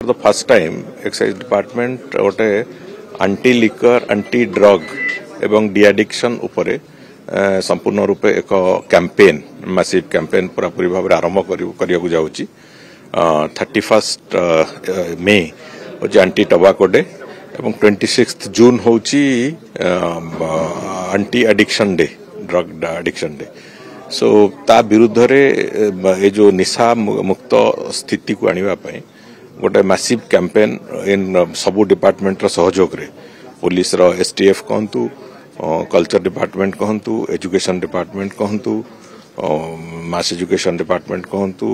For the first time excise department गोटे aunty liquor aunty drug एवं de addiction उपरे संपूर्ण रूपे एक कैंपेन मैसिव कैंपेन पूरा पूरी भाव आरंभ करिया जाउची 31 मे होची आंटी टबाको डे एवं 26 जून होची aunty addiction day drug addiction day so ता विरुद्ध रे ए जो निशा मुक्त स्थिति को आनिबा पई गोटे मैसिव कैंपेन इन सबू डिपार्टमेंट रो सहयोग रे पुलिस रो एसटीएफ कहंतु कल्चर डिपार्टमेंट कहंतु एजुकेशन डिपार्टमेंट कहंतु मास एजुकेशन डिपार्टमेंट कहंतु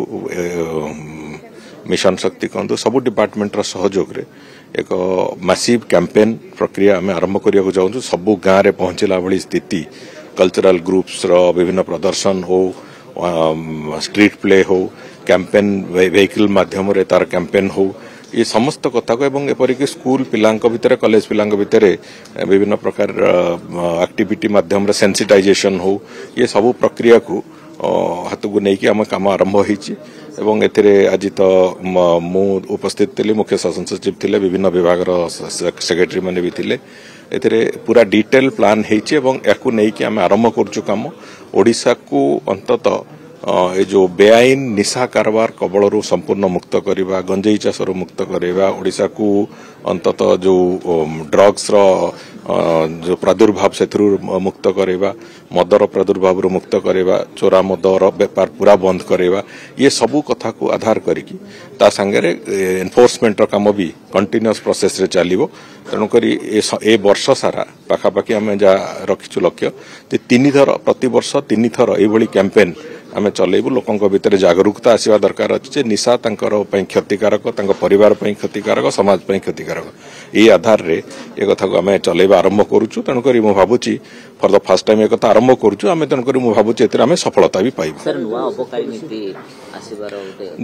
मिशन शक्ति कहंतु सबू डिपार्टमेंट रो सहयोग रे एक मैसिव कैंपेन प्रक्रिया आम आरंभ करिया जाऊँ सबू गाँव रे पहुंचला भली स्थिति कल्चरल ग्रुप्स रो विभिन्न प्रदर्शन हो स्ट्रीट प्ले हो कैंपेन वेहिकल माध्यम रे तार कैंपेन हो ये समस्त कथा को एवं एपरिक स्कूल पिलांक भितर कॉलेज पिलांक भितर विभिन्न प्रकार एक्टिविटी माध्यम रे सेंसिटाइजेशन हो ये सब प्रक्रिया को हाथ को नहीं आम काम आरंभ होईची एवं एथिरे आज तो मु उपस्थित थिले मुख्य शासन सचिव थिले विभिन्न विभाग रो सेक्रेटरी माने भी थिले एथिरे पूरा डिटेल प्लान हेची एवं याकू नहीं कि आम आरंभ करछु काम ओडिसा को अंततः ये जो बेआईन निशा कारबार कबलरू संपूर्ण मुक्त करवा गंजेई चाषर मुक्त करवा ओडिशा को अंततः जो ड्रग्स रो जो प्रादुर्भाव से मुक्त करवा मदर प्रादुर्भाव मुक्त करवा चोरा मदर व्यापार पूरा बंद करवा ये सबू कथा को आधार करिकी ता संगे एनफोर्समेंट काम भी कंटिन्यूअस प्रोसेस रे चलिबो तेणुकरी ए वर्ष सारा पाखापाखि आम जहाँ रखीचु लक्ष्य तीन थर प्रति वर्ष 3 थर ये कैंपेन आम चलेबू लोकों भितर जागरूकता आसवा दरकार अच्छे निशा क्षतिकारक परिवार क्षतिकारक समाज क्षतिकारक ये आधार रे एक कथा को आम चलेबा आरंभ करुचु तेणुक मु भावुची फॉर द फर्स्ट टाइम एक कथा आरंभ करुचु आम तेणुक मु भावुची एतिर आम सफलता भी पाइबु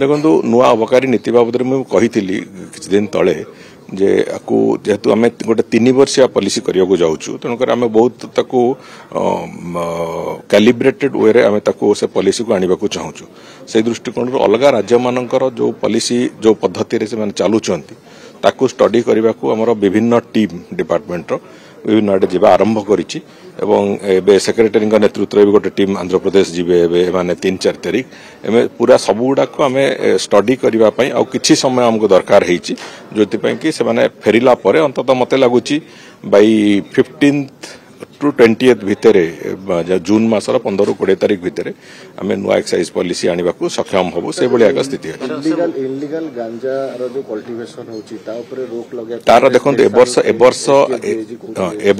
देखंतु नुआ अबकारी नीति बाबद मु कहिथिली किछ दिन तळे जे आकु जेहेतु आम गोटे 3 वर्षिया पॉलिसी करिया जाऊँ तेणुकर आम बहुत ताकू कैलिब्रेटेड वे रे आम ताकू से पॉलिसी को आनिबा को चाहूँ से दृष्टिकोण अलग राज्य मानकर जो पॉलिसी जो पद्धति रे से माने चालुचंती ताकू स्टडी करबा को हमर विभिन्न टीम डिपार्टमेंट रो विभिन्न आडे जीवा आरंभ करिछि एवं एबे सेक्रेटरी नेतृत्व भी गोटे टीम आंध्र प्रदेश जीवे एबे माने 3-4 तारीख एमे पूरा सबुडा को आमे स्टडी करबा पई आ किछि समय हमको दरकार हेछि जोति पई कि से माने फेरिला परे अंतत मते लागुछि बाय 15th to 20th भितरे जून मासर 15-20 तारीख भितरे आमे नुआ एक्साइज पॉलिसी आनिबा को सक्षम होबो से बलिया का स्थिति है इल्लीगल गांजा रो जो कल्टीवेशन होची ता ऊपर रोक लगे तार देखंत ए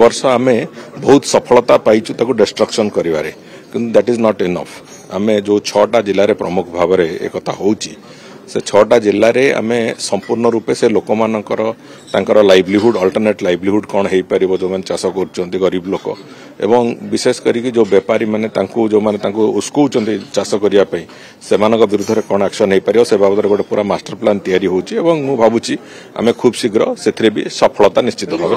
वर्ष आमे बहुत सफलता पाइछु ताको डिस्ट्रक्शन करिवारे किंतु दैट इज नॉट इनफ आमे जो 6टा जिल्ला रे प्रमुख भाव रे एकता होची से 6टा जिल्ला रे आमे संपूर्ण रूपे से लोक मानकर तांकर लाइवलीहुड अल्टरनेट लाइवलीहुड कौन हो पार जो मैंने चाष कर गरीब लोक एवं विशेष करके जो व्यापारी माने जो मैंने उस्कौं चाष करने से विरुद्ध में कौन एक्शन हो पार से बाबद गोटे पूरा मास्टर प्लान तैयारी होची एवं मु भावुची आमे खूब शीघ्र से भी सफलता निश्चित भाव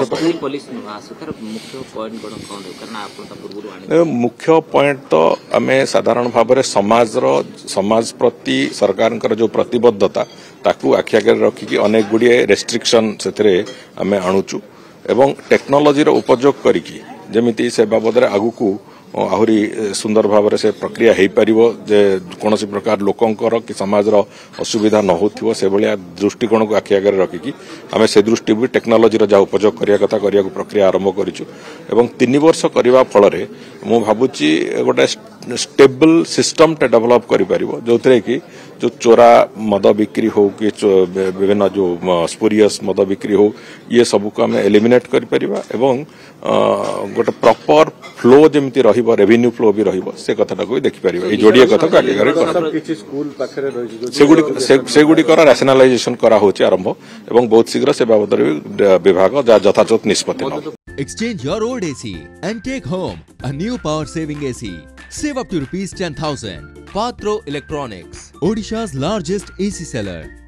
मुख्य पॉइंट तो आमे साधारण भाव में समाज प्रति सरकार जो प्रतिबद्धता ताकू आखि आगे रखिकी अनेक गुड़िए रेस्ट्रिक्शन से आमे आणुचु एवं टेक्नोलोजी रो उपयोग करिकी जेमिति से बाबद रे आगु को आहुरी सुंदर भाव से प्रक्रिया हो पार जे कौन प्रकार लोकंकर कि समाज असुविधा न हो से भाया दृष्टिकोण को आखि आगे रखिकी आम से दृष्टि भी टेक्नोलोजी जहाँ उपयोग करिया कथा करिया प्रक्रिया आरंभ करिछु एवं 3 वर्ष करबा फल रे मु भाबुची गोटे स्टेबल सिस्टम टे डेवलप करि परिबो जोथरे कि जो चोरा मद बिक्री हो कि विभिन्न जो स्पुरियस मद बिक्री हो ये सब को आम एलिमिनेट कर परिबा एवं गोटे प्रॉपर फ्लो जमिति रहिबो रेवेन्यू फ्लो भी रहिबो से कथाटा को देखि परिबा ए जोडिया कथा का आगे करे सब किछि स्कूल पाखरे रहि से गुडी कर रैशनलाइजेशन करा होछि आरंभ एवं बहुत शीघ्र से बाबद विभाग यथाचोत निष्पत्ति नब Exchange your old AC and take home a new power saving AC. Save up to ₹10,000. Patro Electronics, Odisha's largest AC seller.